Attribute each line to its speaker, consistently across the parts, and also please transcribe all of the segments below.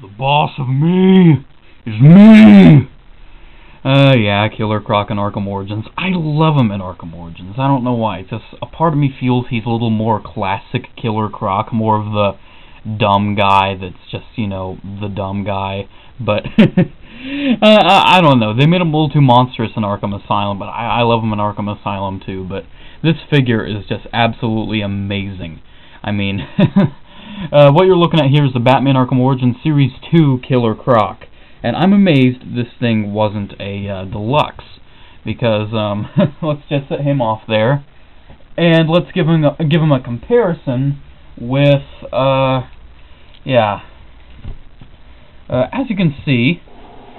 Speaker 1: The boss of me is me! Yeah, Killer Croc in Arkham Origins. I love him in Arkham Origins. I don't know why. It's just, a part of me feels he's a little more classic Killer Croc, more of the dumb guy that's just, you know, the dumb guy. But, I don't know. They made him a little too monstrous in Arkham Asylum, but I love him in Arkham Asylum too. But this figure is just absolutely amazing. I mean, what you're looking at here is the Batman Arkham Origins Series 2 Killer Croc. And I'm amazed this thing wasn't a deluxe, because let's just set him off there, and let's give him a comparison with as you can see,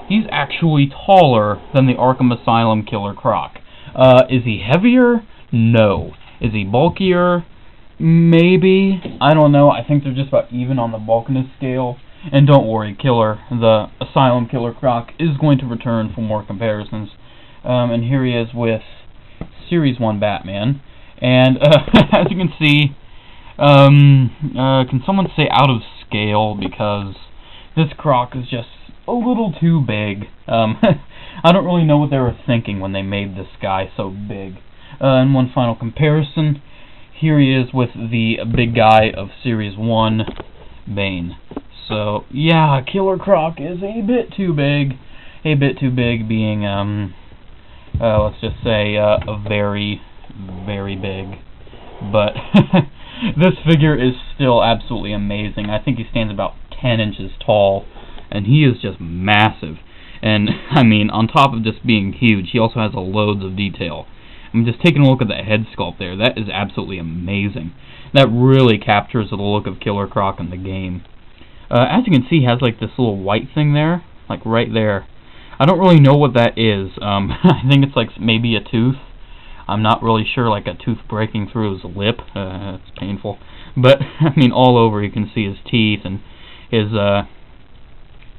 Speaker 1: he's actually taller than the Arkham Asylum Killer Croc. Is he heavier? No. Is he bulkier? Maybe. I don't know. I think they're just about even on the bulkiness scale. And don't worry, the Asylum Killer Croc is going to return for more comparisons. And here he is with Series 1 Batman. And as you can see, can someone say out of scale? Because this Croc is just a little too big. I don't really know what they were thinking when they made this guy so big. And one final comparison. Here he is with the big guy of Series 1, Bane. So, yeah, Killer Croc is a bit too big. A bit too big being, let's just say, very, very big. But this figure is still absolutely amazing. I think he stands about 10 inches tall, and he is just massive. And, I mean, on top of just being huge, he also has loads of detail. I'm just taking a look at the head sculpt there. That is absolutely amazing. That really captures the look of Killer Croc in the game. As you can see, he has like this little white thing there, like right there. I don't really know what that is. I think it's like maybe a tooth. I'm not really sure, like a tooth breaking through his lip. It's painful. But, I mean, all over you can see his teeth and his, kind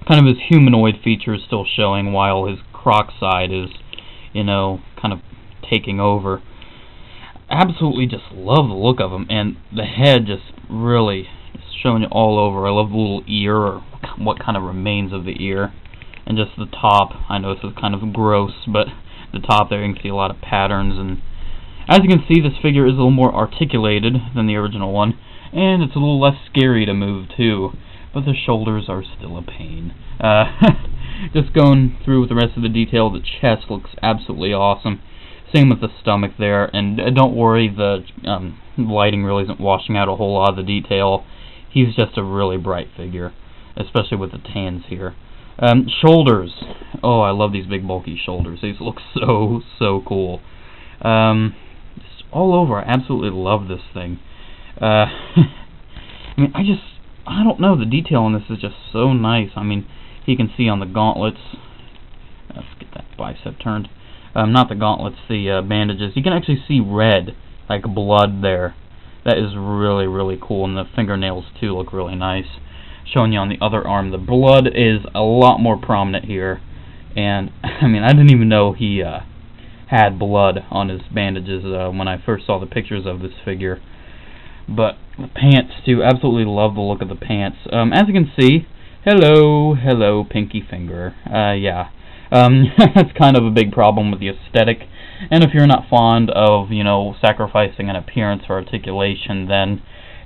Speaker 1: of his humanoid features still showing while his Croc side is, you know, kind of taking over. Absolutely just love the look of him, and the head just really showing it all over. I love the little ear, or what kind of remains of the ear, and just the top. I know this is kind of gross, but the top there you can see a lot of patterns, and as you can see, this figure is a little more articulated than the original one, and it's a little less scary to move too, but the shoulders are still a pain. Just going through with the rest of the detail, the chest looks absolutely awesome. Same with the stomach there, and don't worry, the lighting really isn't washing out a whole lot of the detail. He's just a really bright figure, especially with the tans here. Shoulders. Oh, I love these big bulky shoulders. These look so cool. Just all over, I absolutely love this thing. I mean, I don't know, the detail on this is just so nice. I mean, you can see on the gauntlets. Let's get that bicep turned. Not the gauntlets, the bandages. You can actually see red, like blood there. That is really, really cool, and the fingernails, too, look really nice. Showing you on the other arm, the blood is a lot more prominent here. And, I mean, I didn't even know he had blood on his bandages when I first saw the pictures of this figure. But the pants, too, absolutely love the look of the pants. As you can see, hello, pinky finger. Yeah. That's kind of a big problem with the aesthetic, and if you're not fond of, you know, sacrificing an appearance for articulation, then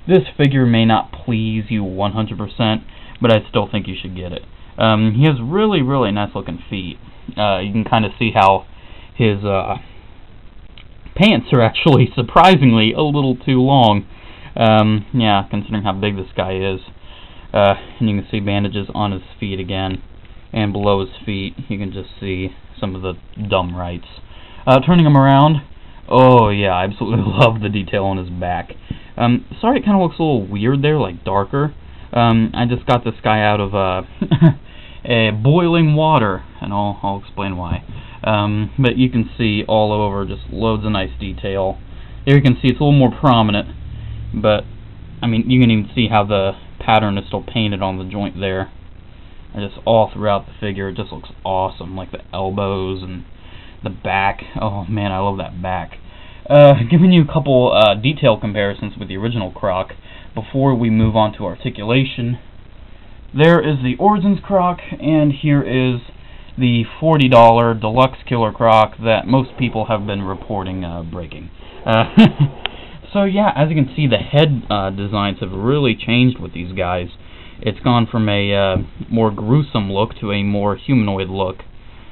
Speaker 1: this figure may not please you 100%, but I still think you should get it. He has really, really nice looking feet. You can kind of see how his pants are actually surprisingly a little too long. Yeah, considering how big this guy is. And you can see bandages on his feet again. And below his feet, you can just see some of the dumb rights. Turning him around, oh yeah, I absolutely love the detail on his back. Sorry it kind of looks a little weird there, like darker. I just got this guy out of a boiling water, and I'll explain why. But you can see all over just loads of nice detail. Here you can see it's a little more prominent, but I mean you can even see how the pattern is still painted on the joint there. And just all throughout the figure, it just looks awesome, like the elbows and the back. Oh man, I love that back. Giving you a couple detail comparisons with the original Croc before we move on to articulation. there is the Origins Croc, and here is the $40 Deluxe Killer Croc that most people have been reporting breaking. So yeah, as you can see, the head designs have really changed with these guys. It's gone from a more gruesome look to a more humanoid look,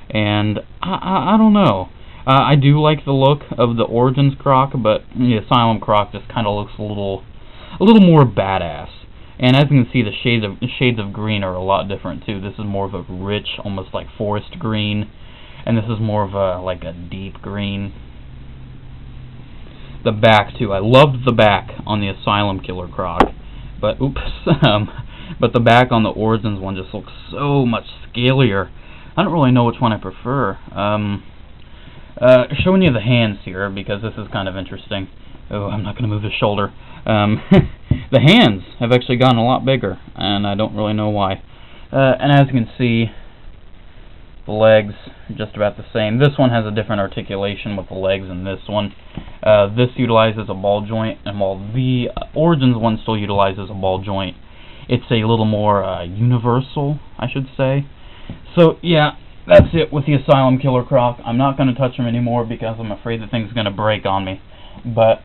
Speaker 1: and I don't know. I do like the look of the Origins Croc, but the Asylum Croc just kind of looks a little more badass. And as you can see, the shades of green are a lot different too. This is more of a rich, almost like forest green, and this is more of a like a deep green. The back too. I loved the back on the Asylum Killer Croc, but oops, but the back on the Origins one just looks so much scalier. I don't really know which one I prefer. Showing you the hands here because this is kind of interesting. Oh, I'm not going to move the shoulder. The hands have actually gotten a lot bigger, and I don't really know why. And as you can see, the legs are just about the same. This one has a different articulation with the legs than this one. This utilizes a ball joint, and while the Origins one still utilizes a ball joint, it's a little more universal, I should say. So, yeah, that's it with the Asylum Killer Croc. I'm not going to touch him anymore because I'm afraid the thing's going to break on me. But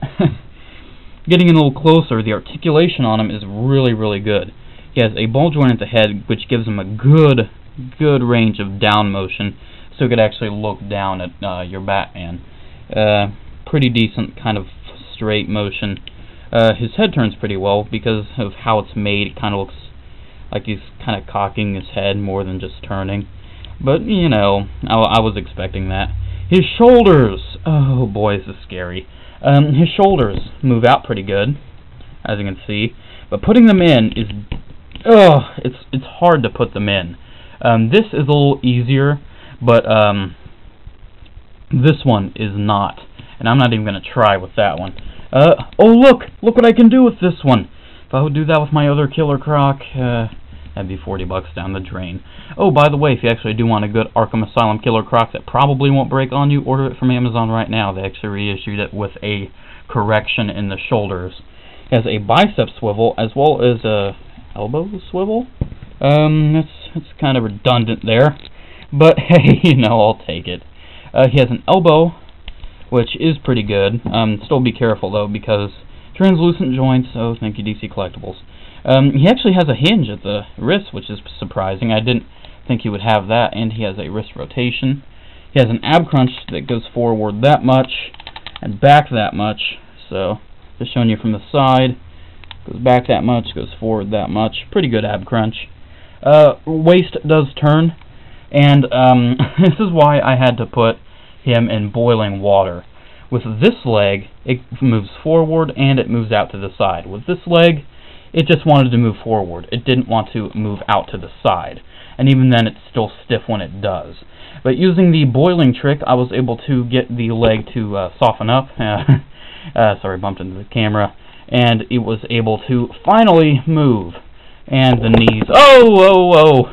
Speaker 1: getting in a little closer, the articulation on him is really, really good. He has a ball joint at the head, which gives him a good range of down motion, so he could actually look down at your Batman. Pretty decent kind of straight motion. His head turns pretty well because of how it's made. It kind of looks like he's kind of cocking his head more than just turning. But, you know, I was expecting that. His shoulders! Oh boy, this is scary. His shoulders move out pretty good, as you can see, but putting them in is, it's hard to put them in. This is a little easier, but this one is not, and I'm not even going to try with that one. Oh look what I can do with this one. If I would do that with my other Killer Croc, that'd be $40 down the drain. Oh, by the way, if you actually do want a good Arkham Asylum Killer Croc that probably won't break on you, order it from Amazon right now. They actually reissued it with a correction in the shoulders. It has a bicep swivel as well as a elbow swivel. That's kind of redundant there, but hey, you know, I'll take it. He has an elbow, which is pretty good. Still be careful though, because translucent joints. Oh, thank you, DC Collectibles. He actually has a hinge at the wrist, which is surprising. I didn't think he would have that, and he has a wrist rotation. He has an ab crunch that goes forward that much and back that much. So, just showing you from the side, goes back that much, goes forward that much. Pretty good ab crunch. Waist does turn, and this is why I had to put him in boiling water. With this leg, it moves forward and it moves out to the side. With this leg, it just wanted to move forward. It didn't want to move out to the side. And even then, it's still stiff when it does. But using the boiling trick, I was able to get the leg to soften up. Sorry, bumped into the camera. And it was able to finally move. And the knees. Oh!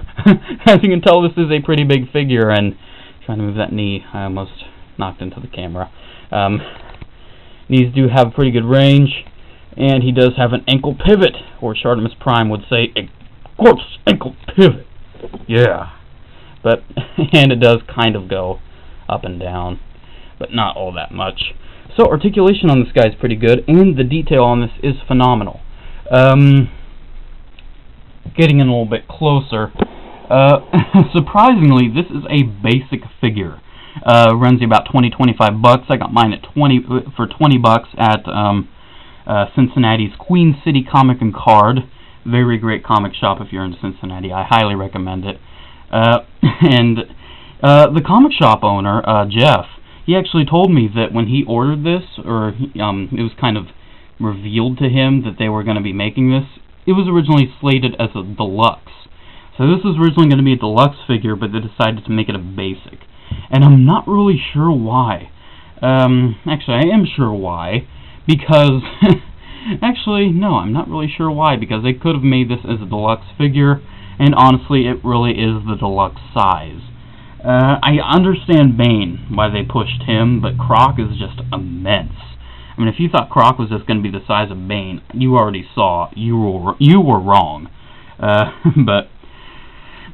Speaker 1: As you can tell, this is a pretty big figure. And trying to move that knee, I almost knocked into the camera. Knees do have pretty good range. And he does have an ankle pivot, or Artemis Prime would say, a corpse ankle pivot. Yeah. But, and it does kind of go up and down, but not all that much. So articulation on this guy is pretty good, and the detail on this is phenomenal. Getting in a little bit closer, surprisingly, this is a basic figure. Runs you about $20-25. I got mine at for $20 at Cincinnati's Queen City Comic and Card. Very great comic shop if you're in Cincinnati. I highly recommend it. And the comic shop owner, Jeff, he actually told me that when he ordered this, or it was kind of revealed to him that they were going to be making this, it was originally slated as a deluxe. So this was originally going to be a deluxe figure, but they decided to make it a basic. And I'm not really sure why. Actually, I am sure why. Because, actually, no, I'm not really sure why, because they could have made this as a deluxe figure, and honestly, it really is the deluxe size. I understand Bane, why they pushed him, but Croc is just immense. I mean, if you thought Croc was just going to be the size of Bane, you already saw, you were wrong. But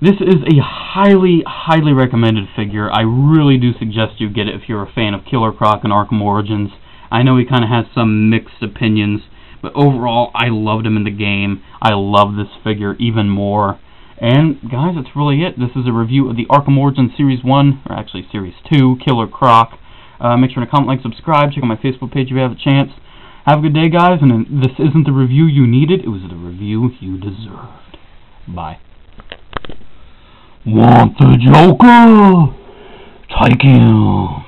Speaker 1: this is a highly, highly recommended figure. I really do suggest you get it if you're a fan of Killer Croc and Arkham Origins. I know he kind of has some mixed opinions, but overall, I loved him in the game. I love this figure even more. And, guys, that's really it. This is a review of the Arkham Origins Series 1, or actually Series 2, Killer Croc. Make sure to comment, like, subscribe. Check out my Facebook page if you have a chance. Have a good day, guys, and this isn't the review you needed. It was the review you deserved. Bye. Want the Joker? Take him.